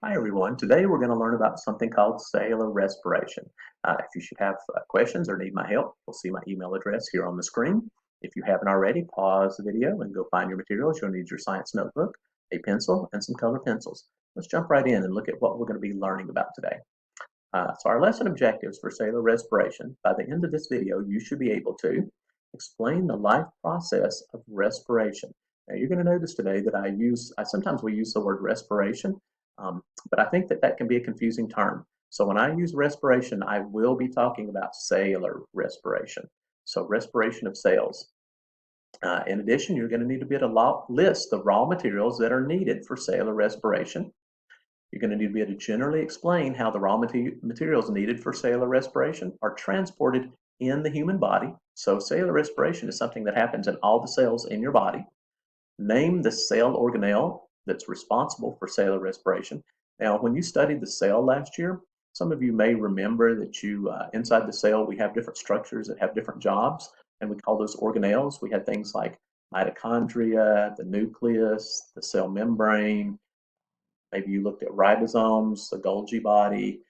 Hi everyone. Today we're going to learn about something called cellular respiration. If you should have questions or need my help, you'll see my email address here on the screen. If you haven't already, pause the video and go find your materials. You'll need your science notebook, a pencil, and some color pencils. Let's jump right in and look at what we're going to be learning about today. So our lesson objectives for cellular respiration. By the end of this video, you should be able to explain the life process of respiration. Now you're going to notice today that sometimes we use the word respiration, but I think that can be a confusing term. So when I use respiration, I will be talking about cellular respiration. So respiration of cells. In addition, you're going to need to be able to list the raw materials that are needed for cellular respiration. You're going to need to be able to generally explain how the raw materials needed for cellular respiration are transported in the human body. So cellular respiration is something that happens in all the cells in your body. Name the cell organelle that's responsible for cellular respiration. Now, when you studied the cell last year, some of you may remember that inside the cell, we have different structures that have different jobs, and we call those organelles. We had things like mitochondria, the nucleus, the cell membrane. Maybe you looked at ribosomes, the Golgi body,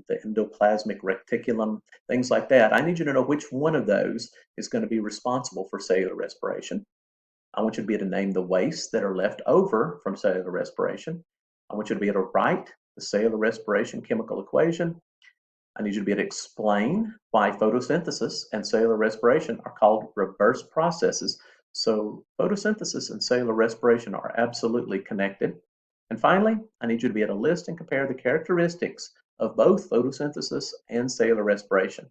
the endoplasmic reticulum, things like that. I need you to know which one of those is going to be responsible for cellular respiration. I want you to be able to name the wastes that are left over from cellular respiration. I want you to be able to write the cellular respiration chemical equation. I need you to be able to explain why photosynthesis and cellular respiration are called reverse processes. So photosynthesis and cellular respiration are absolutely connected. And finally, I need you to be able to list and compare the characteristics of both photosynthesis and cellular respiration.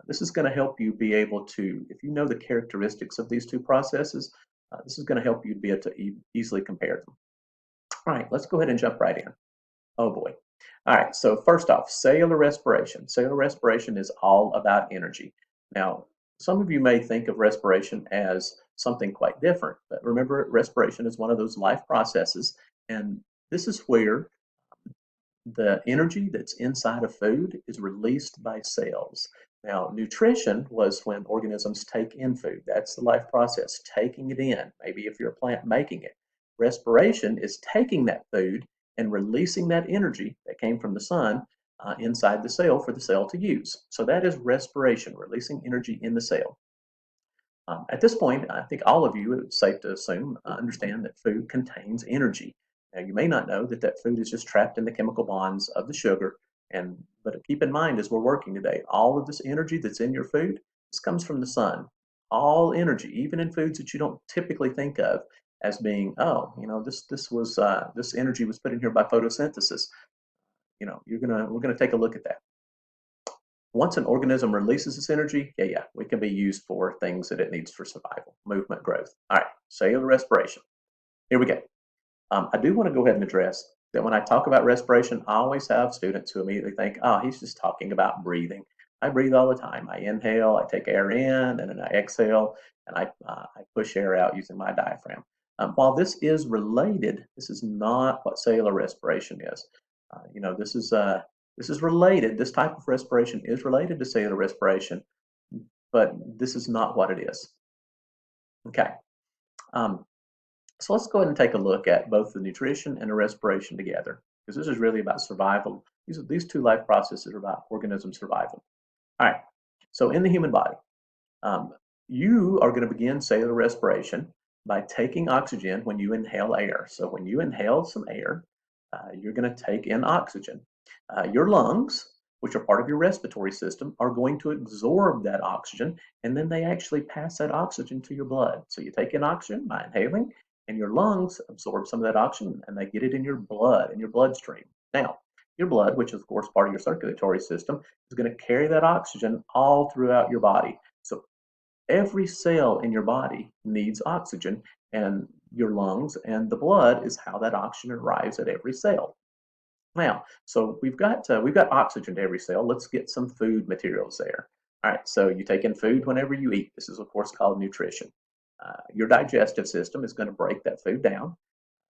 This is going to help you be able to, if you know the characteristics of these two processes, this is going to help you be able to easily compare them. All right, let's go ahead and jump right in. Oh boy. All right, so first off, cellular respiration. Cellular respiration is all about energy. Now, some of you may think of respiration as something quite different, but remember, respiration is one of those life processes, and this is where the energy that's inside of food is released by cells. Now, nutrition was when organisms take in food. That's the life process, taking it in. Maybe if you're a plant, making it. Respiration is taking that food and releasing that energy that came from the sun inside the cell for the cell to use. So that is respiration, releasing energy in the cell. At this point, I think all of you, it's safe to assume, understand that food contains energy. Now, you may not know that that food is just trapped in the chemical bonds of the sugar, but keep in mind as we're working today, all of this energy that's in your food, this comes from the sun. All energy, even in foods that you don't typically think of as being, oh, this energy was put in here by photosynthesis. We're gonna take a look at that. Once an organism releases this energy, it can be used for things that it needs for survival, movement, growth. All right, cellular respiration. Here we go. I do want to go ahead and address that when I talk about respiration, I always have students who immediately think, oh, he's just talking about breathing. I breathe all the time. I inhale, I take air in, and then I exhale, and I push air out using my diaphragm. While this is related, this is not what cellular respiration is. This is related. This type of respiration is related to cellular respiration, but this is not what it is. Okay. So let's go ahead and take a look at both the nutrition and the respiration together, because this is really about survival. These two life processes are about organism survival. All right. So in the human body, you are going to begin cellular respiration by taking oxygen when you inhale air. So when you inhale some air, you're going to take in oxygen. Your lungs, which are part of your respiratory system, are going to absorb that oxygen, and then they actually pass that oxygen to your blood. So you take in oxygen by inhaling, and your lungs absorb some of that oxygen, and they get it in your blood, in your bloodstream. Now, your blood, which is of course part of your circulatory system, is going to carry that oxygen all throughout your body. So every cell in your body needs oxygen, and your lungs and the blood is how that oxygen arrives at every cell. Now, so we've got oxygen to every cell. Let's get some food materials there. All right, so you take in food whenever you eat. This is of course called nutrition. Your digestive system is going to break that food down.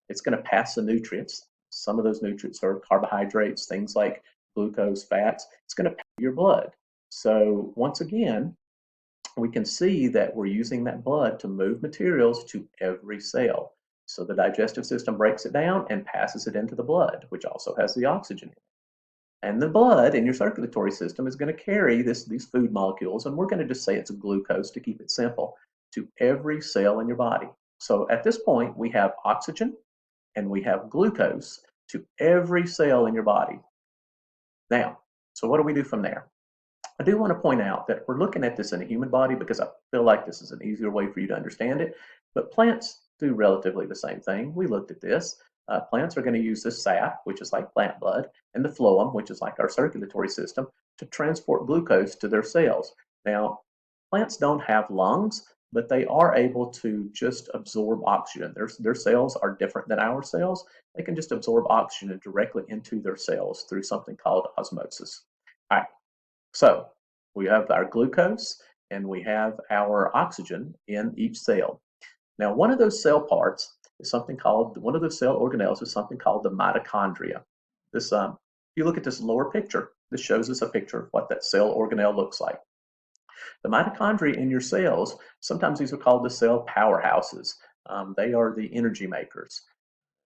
It's going to pass the nutrients. Some of those nutrients are carbohydrates, things like glucose, fats. It's going to pass your blood. So once again, we can see that we're using that blood to move materials to every cell. So the digestive system breaks it down and passes it into the blood, which also has the oxygen in it. And the blood in your circulatory system is going to carry these food molecules, and we're going to just say it's glucose to keep it simple, to every cell in your body. So at this point, we have oxygen and we have glucose to every cell in your body. Now, so what do we do from there? I do want to point out that we're looking at this in a human body because I feel like this is an easier way for you to understand it, but plants do relatively the same thing. We looked at this. Plants are going to use this sap, which is like plant blood, and the phloem, which is like our circulatory system, to transport glucose to their cells. Now, plants don't have lungs, but they are able to just absorb oxygen. Their cells are different than our cells. They can just absorb oxygen directly into their cells through something called osmosis. All right, so we have our glucose and we have our oxygen in each cell. Now, one of those cell parts is something called, one of those cell organelles is something called the mitochondria. This, if you look at this lower picture, this shows us a picture of what that cell organelle looks like. The mitochondria in your cells, sometimes these are called the cell powerhouses. They are the energy makers.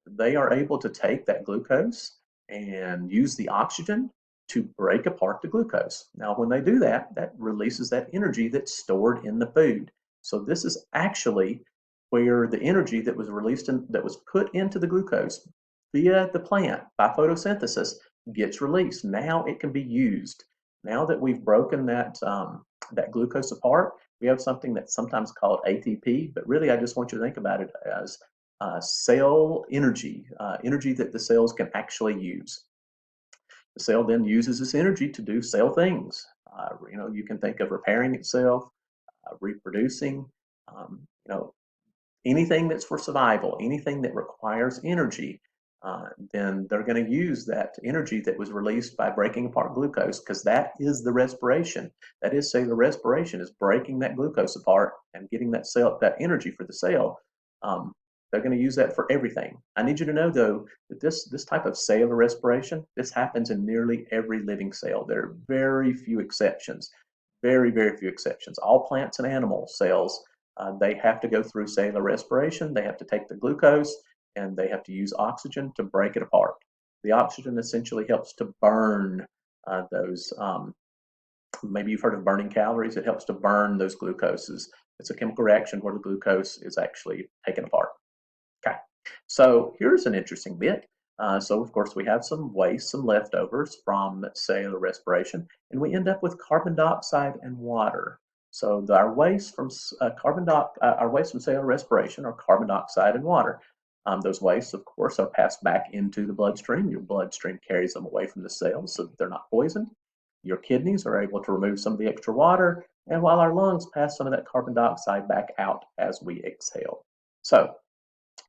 They are able to take that glucose and use the oxygen to break apart the glucose. Now, when they do that, that releases that energy that's stored in the food. So this is actually where the energy that was released that was put into the glucose via the plant by photosynthesis gets released. Now it can be used. Now that we've broken that glucose apart, we have something that's sometimes called ATP, but really I just want you to think about it as cell energy, energy that the cells can actually use. The cell then uses this energy to do cell things. You can think of repairing itself, reproducing, anything that's for survival, anything that requires energy, then they're going to use that energy that was released by breaking apart glucose, because that is the respiration. That is cellular respiration, is breaking that glucose apart and getting that energy for the cell. They're going to use that for everything. I need you to know, though, that this type of cellular respiration, this happens in nearly every living cell. There are very few exceptions, very, very few exceptions. All plants and animal cells, they have to go through cellular respiration. They have to take the glucose and they have to use oxygen to break it apart. The oxygen essentially helps to burn those, maybe you've heard of burning calories. It helps to burn those glucoses. It's a chemical reaction where the glucose is actually taken apart. Okay, so here's an interesting bit. So of course we have some waste, some leftovers from cellular respiration, and we end up with carbon dioxide and water. So our waste from our waste from cellular respiration are carbon dioxide and water. Those wastes, of course, are passed back into the bloodstream. Your bloodstream carries them away from the cells so that they're not poisoned. Your kidneys are able to remove some of the extra water, and while our lungs pass some of that carbon dioxide back out as we exhale. So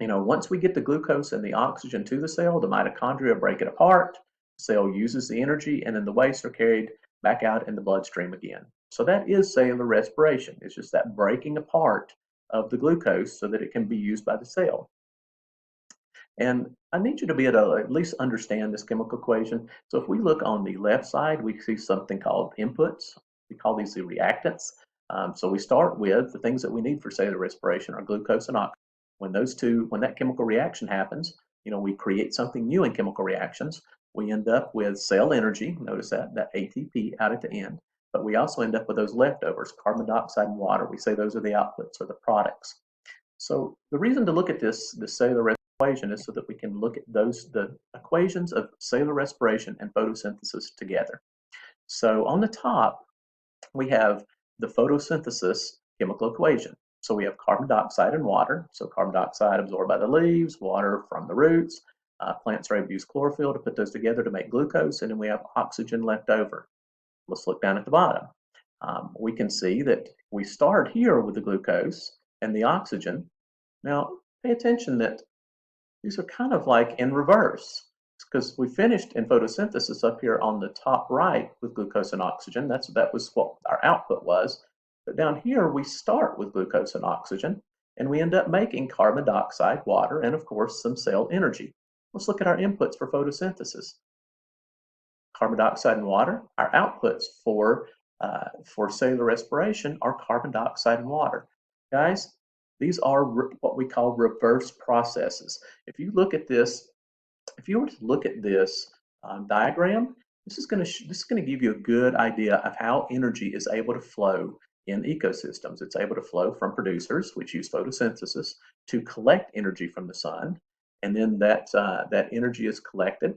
once we get the glucose and the oxygen to the cell, the mitochondria break it apart, the cell uses the energy, and then the wastes are carried back out in the bloodstream again. So that is cellular respiration. It's just that breaking apart of the glucose so that it can be used by the cell. And I need you to be able to at least understand this chemical equation. So if we look on the left side, we see something called inputs. We call these the reactants. So we start with the things that we need for cellular respiration are glucose and oxygen. When that chemical reaction happens, we create something new in chemical reactions. We end up with cell energy, notice that ATP out at the end, but we also end up with those leftovers, carbon dioxide and water. We say those are the outputs or the products. So the reason to look at this cellular equation is so that we can look at the equations of cellular respiration and photosynthesis together. So on the top, we have the photosynthesis chemical equation. So we have carbon dioxide and water. So carbon dioxide absorbed by the leaves, water from the roots. Plants are able to use chlorophyll to put those together to make glucose, and then we have oxygen left over. Let's look down at the bottom. We can see that we start here with the glucose and the oxygen. Now, pay attention that these are kind of like in reverse, because we finished in photosynthesis up here on the top right with glucose and oxygen. That was what our output was. But down here, we start with glucose and oxygen, and we end up making carbon dioxide, water, and of course, some cell energy. Let's look at our inputs for photosynthesis. Carbon dioxide and water. Our outputs for cellular respiration are carbon dioxide and water. Guys, These are what we call reverse processes. If you look at this, if you were to look at this diagram, this is going to give you a good idea of how energy is able to flow in ecosystems. It's able to flow from producers, which use photosynthesis, to collect energy from the sun, and then that energy is collected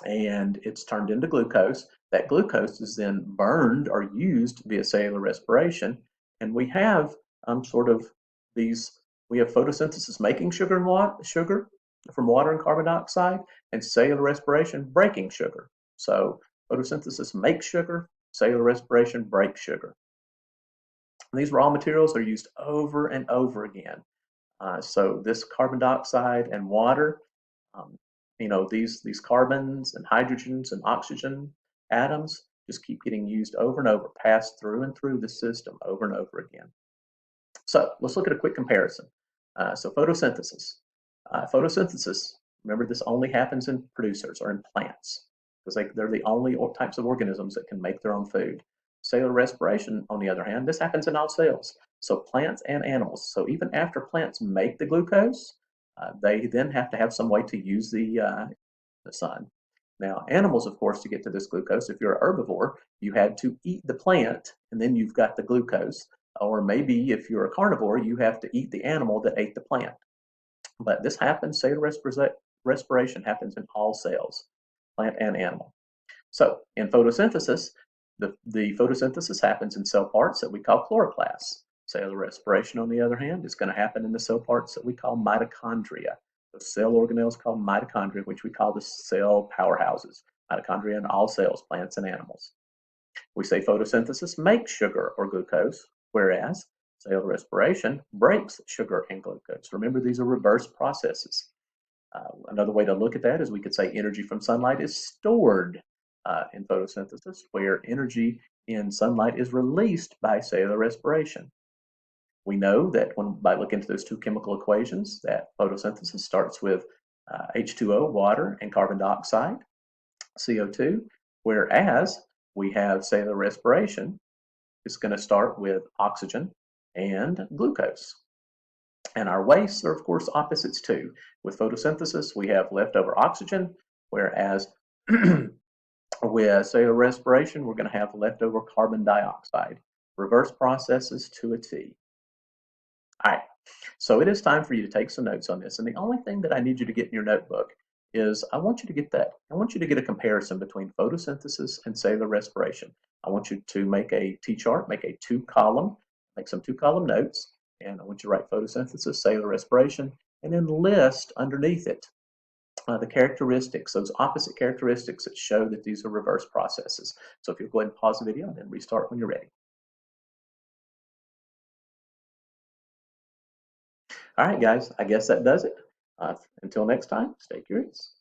and it's turned into glucose. That glucose is then burned or used via cellular respiration, and we have sort of these. We have photosynthesis making sugar and sugar from water and carbon dioxide, and cellular respiration breaking sugar. So photosynthesis makes sugar, cellular respiration breaks sugar. And these raw materials are used over and over again. So this carbon dioxide and water, um, these carbons and hydrogens and oxygen atoms just keep getting used over and over, passed through and through the system over and over again. So let's look at a quick comparison. So photosynthesis. Photosynthesis, remember this only happens in producers or in plants because they're the only types of organisms that can make their own food. Cellular respiration, on the other hand, this happens in all cells. So plants and animals. So even after plants make the glucose, they then have to have some way to use the sun. Now, animals, of course, to get to this glucose, if you're a herbivore, you had to eat the plant and then you've got the glucose. Or maybe if you're a carnivore, you have to eat the animal that ate the plant. But this happens, cellular respiration happens in all cells, plant and animal. So in photosynthesis, the photosynthesis happens in cell parts that we call chloroplasts. Cellular respiration, on the other hand, is going to happen in the cell parts that we call mitochondria. The cell organelles called mitochondria, which we call the cell powerhouses. Mitochondria in all cells, plants and animals. We say photosynthesis makes sugar or glucose, whereas cellular respiration breaks sugar and glucose. Remember, these are reverse processes. Another way to look at that is we could say energy from sunlight is stored in photosynthesis, where energy in sunlight is released by cellular respiration. We know that by looking at those two chemical equations, that photosynthesis starts with H2O, water, and carbon dioxide, CO2, whereas we have cellular respiration, it's going to start with oxygen and glucose. And our wastes are, of course, opposites too. With photosynthesis, we have leftover oxygen, whereas with cellular respiration, we're going to have leftover carbon dioxide. Reverse processes to a T. All right, so it is time for you to take some notes on this. And the only thing that I need you to get in your notebook is I want you to get that. I want you to get a comparison between photosynthesis and cellular respiration. I want you to make a T-chart, make a make some two-column notes, and I want you to write photosynthesis, cellular respiration, and then list underneath it the characteristics, those opposite characteristics that show that these are reverse processes. So if you'll go ahead and pause the video and then restart when you're ready. All right, guys, I guess that does it. Until next time, stay curious.